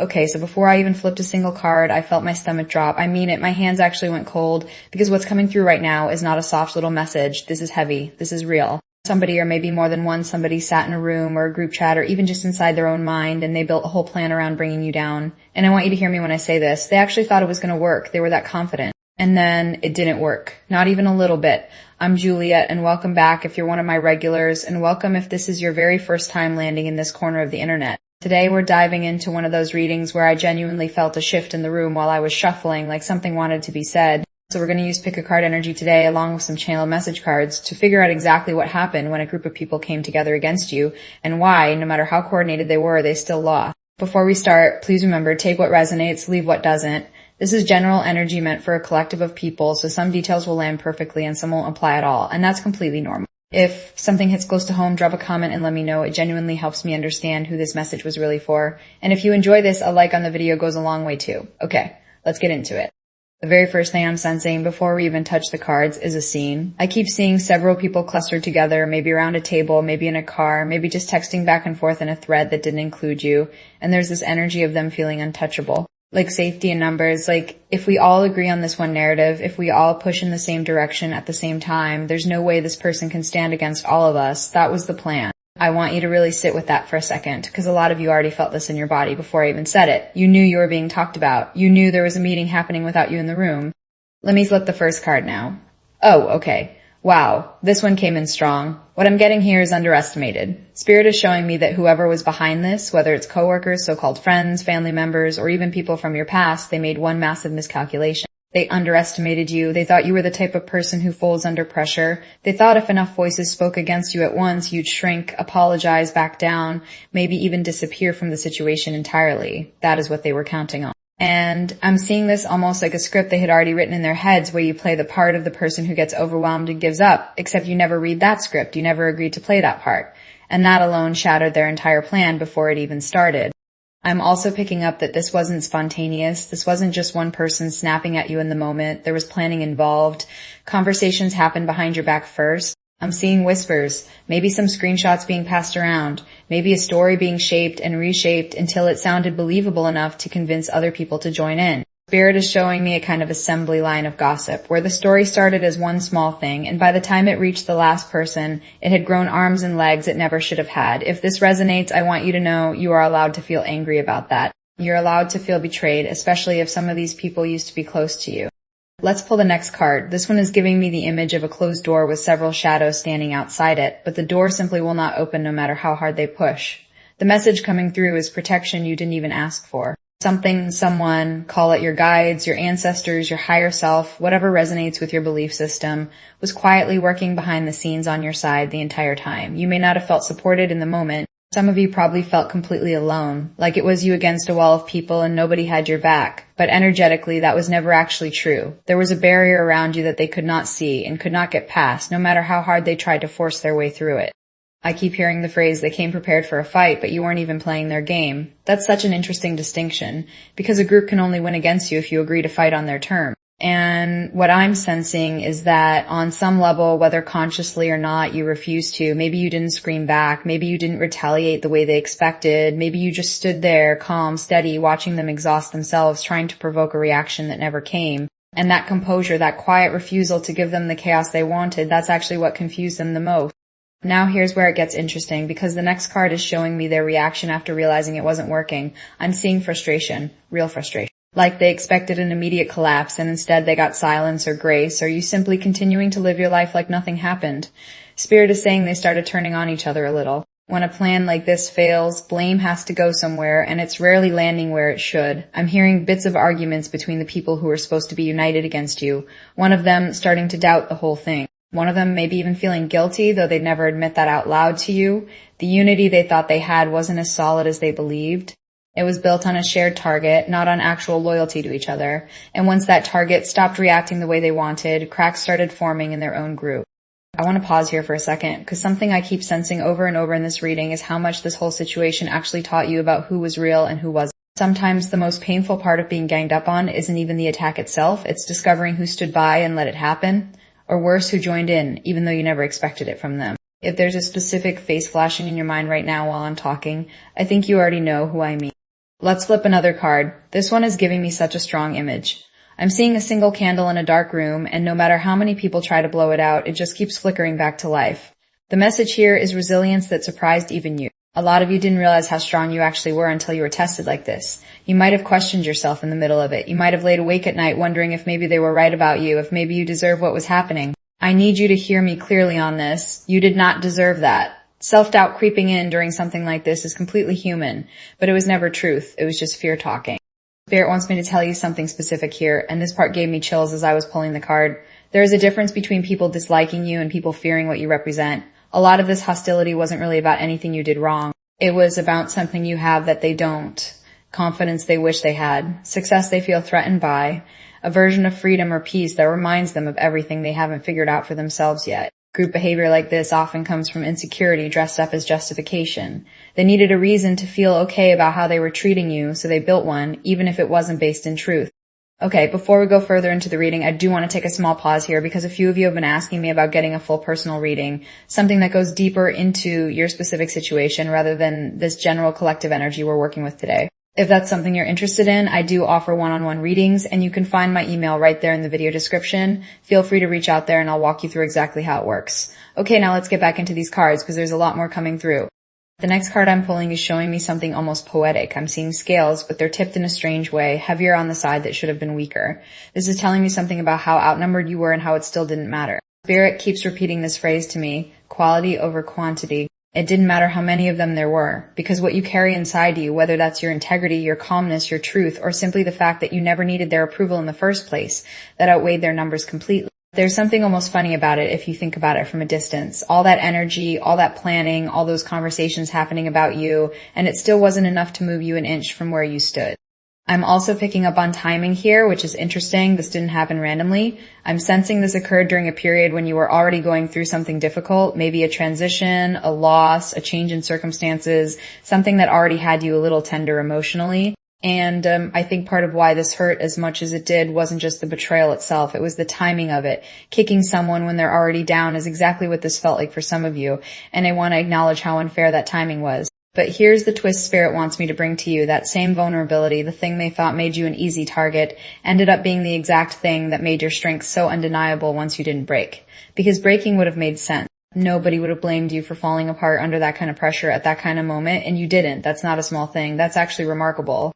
Okay, so before I even flipped a single card, I felt my stomach drop. I mean it, my hands actually went cold because what's coming through right now is not a soft little message. This is heavy. This is real. Somebody, or maybe more than one, somebody sat in a room or a group chat or even just inside their own mind, and they built a whole plan around bringing you down. And I want you to hear me when I say this. They actually thought it was going to work. They were that confident. And then it didn't work. Not even a little bit. I'm Juliet, and welcome back if you're one of my regulars, and welcome if this is your very first time landing in this corner of the internet. Today we're diving into one of those readings where I genuinely felt a shift in the room while I was shuffling, like something wanted to be said. So we're going to use pick a card energy today along with some channel message cards to figure out exactly what happened when a group of people came together against you and why, no matter how coordinated they were, they still lost. Before we start, please remember, take what resonates, leave what doesn't. This is general energy meant for a collective of people, so some details will land perfectly and some won't apply at all, and that's completely normal. If something hits close to home, drop a comment and let me know. It genuinely helps me understand who this message was really for. And if you enjoy this, a like on the video goes a long way too. Okay, let's get into it. The very first thing I'm sensing before we even touch the cards is a scene. I keep seeing several people clustered together, maybe around a table, maybe in a car, maybe just texting back and forth in a thread that didn't include you. And there's this energy of them feeling untouchable. Like safety in numbers, like if we all agree on this one narrative, if we all push in the same direction at the same time, there's no way this person can stand against all of us. That was the plan. I want you to really sit with that for a second, because a lot of you already felt this in your body before I even said it. You knew you were being talked about. You knew there was a meeting happening without you in the room. Let me flip the first card now. Oh, okay. Wow, this one came in strong. What I'm getting here is underestimated. Spirit is showing me that whoever was behind this, whether it's coworkers, so-called friends, family members, or even people from your past, they made one massive miscalculation. They underestimated you. They thought you were the type of person who folds under pressure. They thought if enough voices spoke against you at once, you'd shrink, apologize, back down, maybe even disappear from the situation entirely. That is what they were counting on. And I'm seeing this almost like a script they had already written in their heads, where you play the part of the person who gets overwhelmed and gives up, except you never read that script. You never agreed to play that part. And that alone shattered their entire plan before it even started. I'm also picking up that this wasn't spontaneous. This wasn't just one person snapping at you in the moment. There was planning involved. Conversations happened behind your back first. I'm seeing whispers, maybe some screenshots being passed around, maybe a story being shaped and reshaped until it sounded believable enough to convince other people to join in. Spirit is showing me a kind of assembly line of gossip, where the story started as one small thing, and by the time it reached the last person, it had grown arms and legs it never should have had. If this resonates, I want you to know you are allowed to feel angry about that. You're allowed to feel betrayed, especially if some of these people used to be close to you. Let's pull the next card. This one is giving me the image of a closed door with several shadows standing outside it, but the door simply will not open no matter how hard they push. The message coming through is protection you didn't even ask for. Something, someone, call it your guides, your ancestors, your higher self, whatever resonates with your belief system, was quietly working behind the scenes on your side the entire time. You may not have felt supported in the moment. Some of you probably felt completely alone, like it was you against a wall of people and nobody had your back. But energetically, that was never actually true. There was a barrier around you that they could not see and could not get past, no matter how hard they tried to force their way through it. I keep hearing the phrase, they came prepared for a fight, but you weren't even playing their game. That's such an interesting distinction, because a group can only win against you if you agree to fight on their terms. And what I'm sensing is that on some level, whether consciously or not, you refused to. Maybe you didn't scream back. Maybe you didn't retaliate the way they expected. Maybe you just stood there, calm, steady, watching them exhaust themselves, trying to provoke a reaction that never came. And that composure, that quiet refusal to give them the chaos they wanted, that's actually what confused them the most. Now here's where it gets interesting, because the next card is showing me their reaction after realizing it wasn't working. I'm seeing frustration, real frustration. Like they expected an immediate collapse and instead they got silence or grace, or you simply continuing to live your life like nothing happened. Spirit is saying they started turning on each other a little. When a plan like this fails, blame has to go somewhere, and it's rarely landing where it should. I'm hearing bits of arguments between the people who are supposed to be united against you, one of them starting to doubt the whole thing. One of them maybe even feeling guilty, though they'd never admit that out loud to you. The unity they thought they had wasn't as solid as they believed. It was built on a shared target, not on actual loyalty to each other. And once that target stopped reacting the way they wanted, cracks started forming in their own group. I want to pause here for a second, because something I keep sensing over and over in this reading is how much this whole situation actually taught you about who was real and who wasn't. Sometimes the most painful part of being ganged up on isn't even the attack itself, it's discovering who stood by and let it happen. Or worse, who joined in, even though you never expected it from them. If there's a specific face flashing in your mind right now while I'm talking, I think you already know who I mean. Let's flip another card. This one is giving me such a strong image. I'm seeing a single candle in a dark room, and no matter how many people try to blow it out, it just keeps flickering back to life. The message here is resilience that surprised even you. A lot of you didn't realize how strong you actually were until you were tested like this. You might have questioned yourself in the middle of it. You might have laid awake at night wondering if maybe they were right about you, if maybe you deserve what was happening. I need you to hear me clearly on this. You did not deserve that. Self-doubt creeping in during something like this is completely human, but it was never truth. It was just fear talking. Spirit wants me to tell you something specific here, and this part gave me chills as I was pulling the card. There is a difference between people disliking you and people fearing what you represent. A lot of this hostility wasn't really about anything you did wrong. It was about something you have that they don't. Confidence they wish they had. Success they feel threatened by. A version of freedom or peace that reminds them of everything they haven't figured out for themselves yet. Group behavior like this often comes from insecurity dressed up as justification. They needed a reason to feel okay about how they were treating you, so they built one, even if it wasn't based in truth. Okay, before we go further into the reading, I do want to take a small pause here because a few of you have been asking me about getting a full personal reading, something that goes deeper into your specific situation rather than this general collective energy we're working with today. If that's something you're interested in, I do offer one-on-one readings, and you can find my email right there in the video description. Feel free to reach out there and I'll walk you through exactly how it works. Okay, now let's get back into these cards because there's a lot more coming through. The next card I'm pulling is showing me something almost poetic. I'm seeing scales, but they're tipped in a strange way, heavier on the side that should have been weaker. This is telling me something about how outnumbered you were and how it still didn't matter. Spirit keeps repeating this phrase to me, quality over quantity. It didn't matter how many of them there were, because what you carry inside you, whether that's your integrity, your calmness, your truth, or simply the fact that you never needed their approval in the first place, that outweighed their numbers completely. There's something almost funny about it if you think about it from a distance. All that energy, all that planning, all those conversations happening about you, and it still wasn't enough to move you an inch from where you stood. I'm also picking up on timing here, which is interesting. This didn't happen randomly. I'm sensing this occurred during a period when you were already going through something difficult, maybe a transition, a loss, a change in circumstances, something that already had you a little tender emotionally. And I think part of why this hurt as much as it did wasn't just the betrayal itself. It was the timing of it. Kicking someone when they're already down is exactly what this felt like for some of you. And I want to acknowledge how unfair that timing was. But here's the twist Spirit wants me to bring to you. That same vulnerability, the thing they thought made you an easy target, ended up being the exact thing that made your strength so undeniable once you didn't break. Because breaking would have made sense. Nobody would have blamed you for falling apart under that kind of pressure at that kind of moment, and you didn't. That's not a small thing. That's actually remarkable.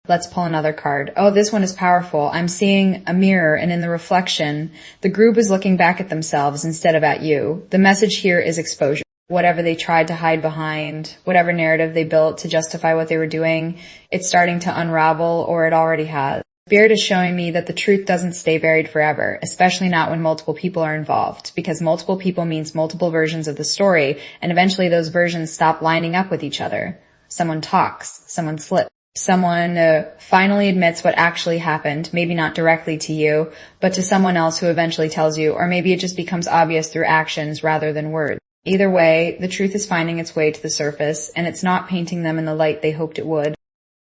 Let's pull another card. Oh, this one is powerful. I'm seeing a mirror, and in the reflection, the group is looking back at themselves instead of at you. The message here is exposure. Whatever they tried to hide behind, whatever narrative they built to justify what they were doing, it's starting to unravel, or it already has. Spirit is showing me that the truth doesn't stay buried forever, especially not when multiple people are involved, because multiple people means multiple versions of the story, and eventually those versions stop lining up with each other. Someone talks, someone slips, someone finally admits what actually happened, maybe not directly to you, but to someone else who eventually tells you, or maybe it just becomes obvious through actions rather than words. Either way, the truth is finding its way to the surface, and it's not painting them in the light they hoped it would.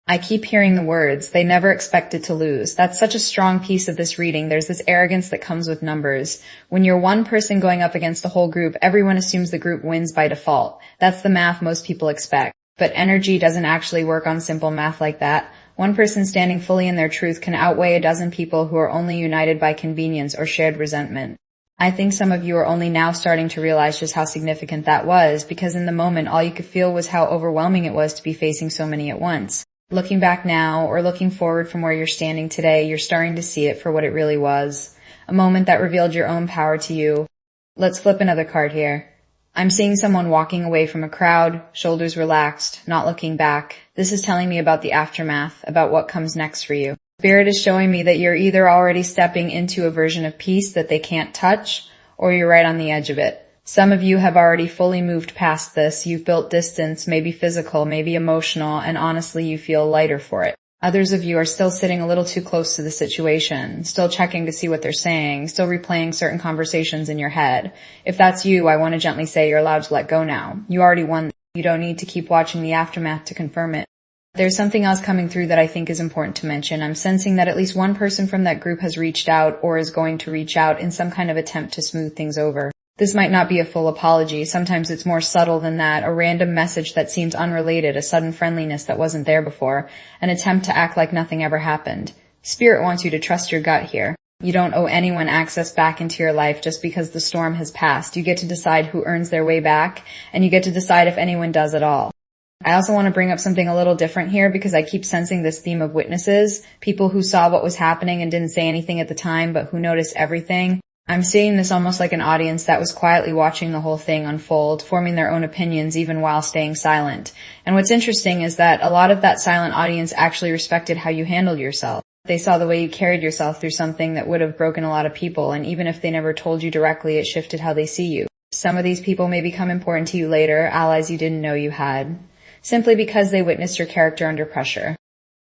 I keep hearing the words, they never expected to lose. That's such a strong piece of this reading. There's this arrogance that comes with numbers. When you're one person going up against a whole group, everyone assumes the group wins by default. That's the math most people expect. But energy doesn't actually work on simple math like that. One person standing fully in their truth can outweigh a dozen people who are only united by convenience or shared resentment. I think some of you are only now starting to realize just how significant that was, because in the moment all you could feel was how overwhelming it was to be facing so many at once. Looking back now, or looking forward from where you're standing today, you're starting to see it for what it really was. A moment that revealed your own power to you. Let's flip another card here. I'm seeing someone walking away from a crowd, shoulders relaxed, not looking back. This is telling me about the aftermath, about what comes next for you. Spirit is showing me that you're either already stepping into a version of peace that they can't touch, or you're right on the edge of it. Some of you have already fully moved past this. You've built distance, maybe physical, maybe emotional, and honestly you feel lighter for it. Others of you are still sitting a little too close to the situation, still checking to see what they're saying, still replaying certain conversations in your head. If that's you, I want to gently say you're allowed to let go now. You already won. You don't need to keep watching the aftermath to confirm it. There's something else coming through that I think is important to mention. I'm sensing that at least one person from that group has reached out or is going to reach out in some kind of attempt to smooth things over. This might not be a full apology. Sometimes it's more subtle than that, a random message that seems unrelated, a sudden friendliness that wasn't there before, an attempt to act like nothing ever happened. Spirit wants you to trust your gut here. You don't owe anyone access back into your life just because the storm has passed. You get to decide who earns their way back, and you get to decide if anyone does at all. I also want to bring up something a little different here because I keep sensing this theme of witnesses, people who saw what was happening and didn't say anything at the time, but who noticed everything. I'm seeing this almost like an audience that was quietly watching the whole thing unfold, forming their own opinions even while staying silent. And what's interesting is that a lot of that silent audience actually respected how you handled yourself. They saw the way you carried yourself through something that would have broken a lot of people, and even if they never told you directly, it shifted how they see you. Some of these people may become important to you later, allies you didn't know you had, simply because they witnessed your character under pressure.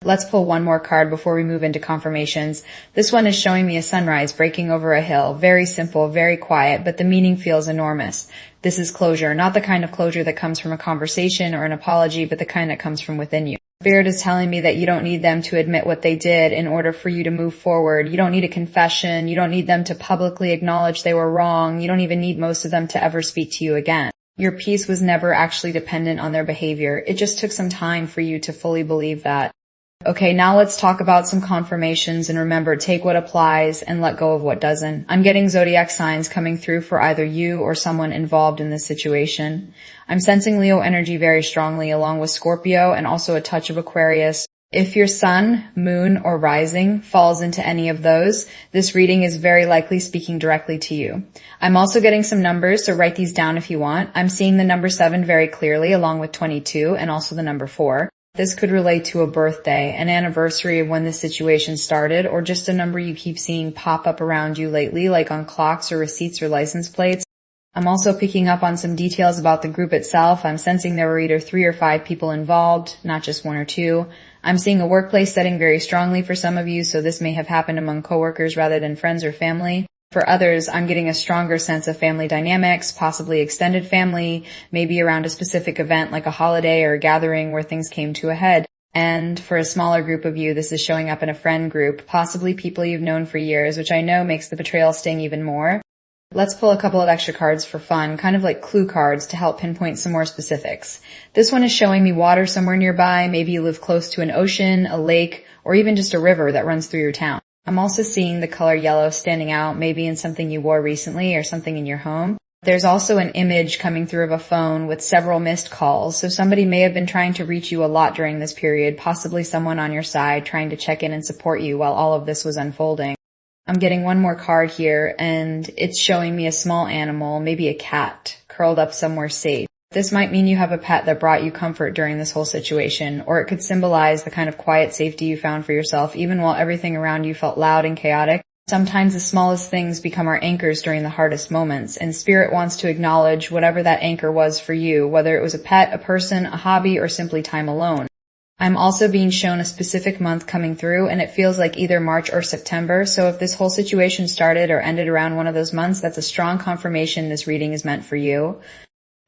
Let's pull one more card before we move into confirmations. This one is showing me a sunrise breaking over a hill. Very simple, very quiet, but the meaning feels enormous. This is closure, not the kind of closure that comes from a conversation or an apology, but the kind that comes from within you. Spirit is telling me that you don't need them to admit what they did in order for you to move forward. You don't need a confession. You don't need them to publicly acknowledge they were wrong. You don't even need most of them to ever speak to you again. Your peace was never actually dependent on their behavior. It just took some time for you to fully believe that. Okay, now let's talk about some confirmations, and remember, take what applies and let go of what doesn't. I'm getting zodiac signs coming through for either you or someone involved in this situation. I'm sensing Leo energy very strongly along with Scorpio and also a touch of Aquarius. If your sun, moon, or rising falls into any of those, this reading is very likely speaking directly to you. I'm also getting some numbers, so write these down if you want. I'm seeing the number 7 very clearly along with 22 and also the number 4. This could relate to a birthday, an anniversary of when this situation started, or just a number you keep seeing pop up around you lately, like on clocks or receipts or license plates. I'm also picking up on some details about the group itself. I'm sensing there were either 3 or 5 people involved, not just 1 or 2. I'm seeing a workplace setting very strongly for some of you, so this may have happened among coworkers rather than friends or family. For others, I'm getting a stronger sense of family dynamics, possibly extended family, maybe around a specific event like a holiday or a gathering where things came to a head. And for a smaller group of you, this is showing up in a friend group, possibly people you've known for years, which I know makes the betrayal sting even more. Let's pull a couple of extra cards for fun, kind of like clue cards to help pinpoint some more specifics. This one is showing me water somewhere nearby. Maybe you live close to an ocean, a lake, or even just a river that runs through your town. I'm also seeing the color yellow standing out, maybe in something you wore recently or something in your home. There's also an image coming through of a phone with several missed calls, so somebody may have been trying to reach you a lot during this period, possibly someone on your side trying to check in and support you while all of this was unfolding. I'm getting one more card here, and it's showing me a small animal, maybe a cat, curled up somewhere safe. This might mean you have a pet that brought you comfort during this whole situation, or it could symbolize the kind of quiet safety you found for yourself even while everything around you felt loud and chaotic. Sometimes the smallest things become our anchors during the hardest moments, and Spirit wants to acknowledge whatever that anchor was for you, whether it was a pet, a person, a hobby, or simply time alone. I'm also being shown a specific month coming through, and it feels like either March or September, so if this whole situation started or ended around one of those months, that's a strong confirmation this reading is meant for you.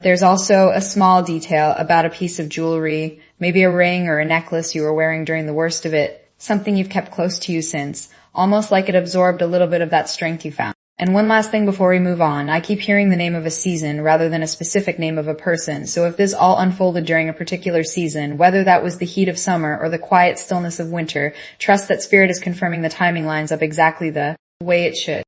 There's also a small detail about a piece of jewelry, maybe a ring or a necklace you were wearing during the worst of it, something you've kept close to you since, almost like it absorbed a little bit of that strength you found. And one last thing before we move on, I keep hearing the name of a season rather than a specific name of a person, so if this all unfolded during a particular season, whether that was the heat of summer or the quiet stillness of winter, trust that Spirit is confirming the timing lines up exactly the way it should.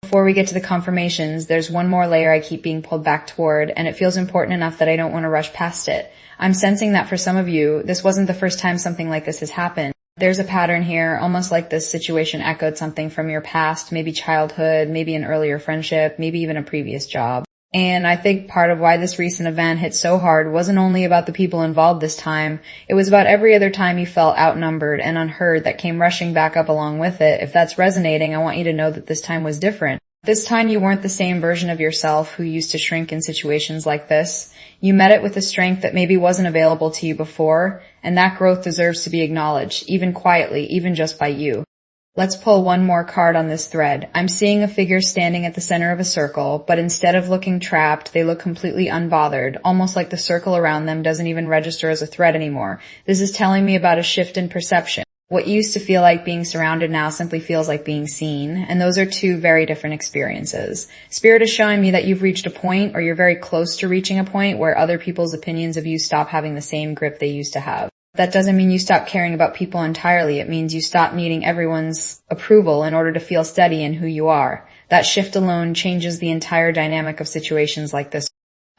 Before we get to the confirmations, there's one more layer I keep being pulled back toward, and it feels important enough that I don't want to rush past it. I'm sensing that for some of you, this wasn't the first time something like this has happened. There's a pattern here, almost like this situation echoed something from your past, maybe childhood, maybe an earlier friendship, maybe even a previous job. And I think part of why this recent event hit so hard wasn't only about the people involved this time, it was about every other time you felt outnumbered and unheard that came rushing back up along with it. If that's resonating, I want you to know that this time was different. This time you weren't the same version of yourself who used to shrink in situations like this. You met it with a strength that maybe wasn't available to you before, and that growth deserves to be acknowledged, even quietly, even just by you. Let's pull one more card on this thread. I'm seeing a figure standing at the center of a circle, but instead of looking trapped, they look completely unbothered, almost like the circle around them doesn't even register as a threat anymore. This is telling me about a shift in perception. What used to feel like being surrounded now simply feels like being seen, and those are two very different experiences. Spirit is showing me that you've reached a point, or you're very close to reaching a point, where other people's opinions of you stop having the same grip they used to have. That doesn't mean you stop caring about people entirely. It means you stop needing everyone's approval in order to feel steady in who you are. That shift alone changes the entire dynamic of situations like this.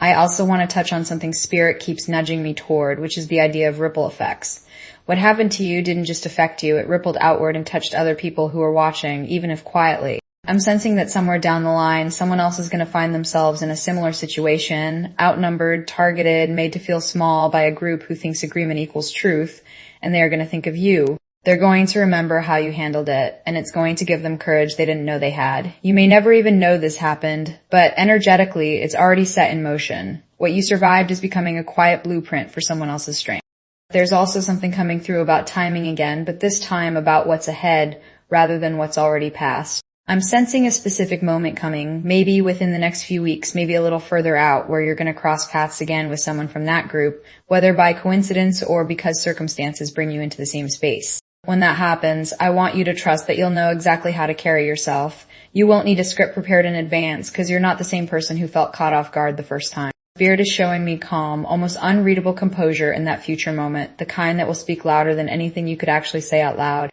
I also want to touch on something Spirit keeps nudging me toward, which is the idea of ripple effects. What happened to you didn't just affect you, it rippled outward and touched other people who were watching, even if quietly. I'm sensing that somewhere down the line, someone else is going to find themselves in a similar situation, outnumbered, targeted, made to feel small by a group who thinks agreement equals truth, and they are going to think of you. They're going to remember how you handled it, and it's going to give them courage they didn't know they had. You may never even know this happened, but energetically, it's already set in motion. What you survived is becoming a quiet blueprint for someone else's strength. There's also something coming through about timing again, but this time about what's ahead rather than what's already past. I'm sensing a specific moment coming, maybe within the next few weeks, maybe a little further out, where you're going to cross paths again with someone from that group, whether by coincidence or because circumstances bring you into the same space. When that happens, I want you to trust that you'll know exactly how to carry yourself. You won't need a script prepared in advance because you're not the same person who felt caught off guard the first time. Spirit is showing me calm, almost unreadable composure in that future moment, the kind that will speak louder than anything you could actually say out loud.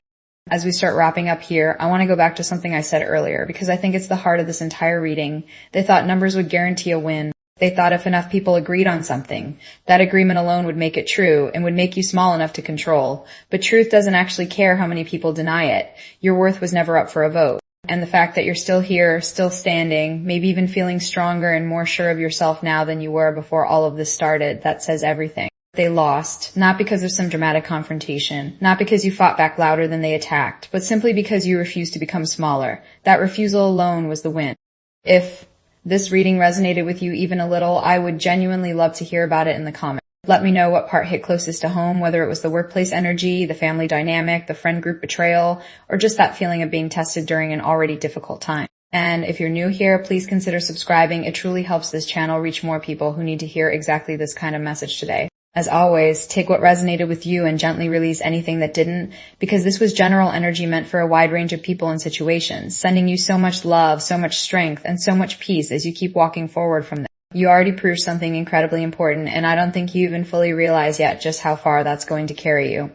As we start wrapping up here, I want to go back to something I said earlier because I think it's the heart of this entire reading. They thought numbers would guarantee a win. They thought if enough people agreed on something, that agreement alone would make it true and would make you small enough to control. But truth doesn't actually care how many people deny it. Your worth was never up for a vote. And the fact that you're still here, still standing, maybe even feeling stronger and more sure of yourself now than you were before all of this started, that says everything. They lost, not because of some dramatic confrontation, not because you fought back louder than they attacked, but simply because you refused to become smaller. That refusal alone was the win. If this reading resonated with you even a little, I would genuinely love to hear about it in the comments. Let me know what part hit closest to home, whether it was the workplace energy, the family dynamic, the friend group betrayal, or just that feeling of being tested during an already difficult time. And if you're new here, please consider subscribing. It truly helps this channel reach more people who need to hear exactly this kind of message today. As always, take what resonated with you and gently release anything that didn't, because this was general energy meant for a wide range of people and situations, sending you so much love, so much strength, and so much peace as you keep walking forward from there. You already proved something incredibly important, and I don't think you even fully realize yet just how far that's going to carry you.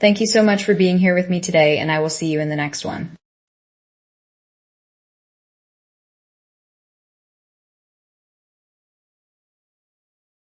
Thank you so much for being here with me today, and I will see you in the next one.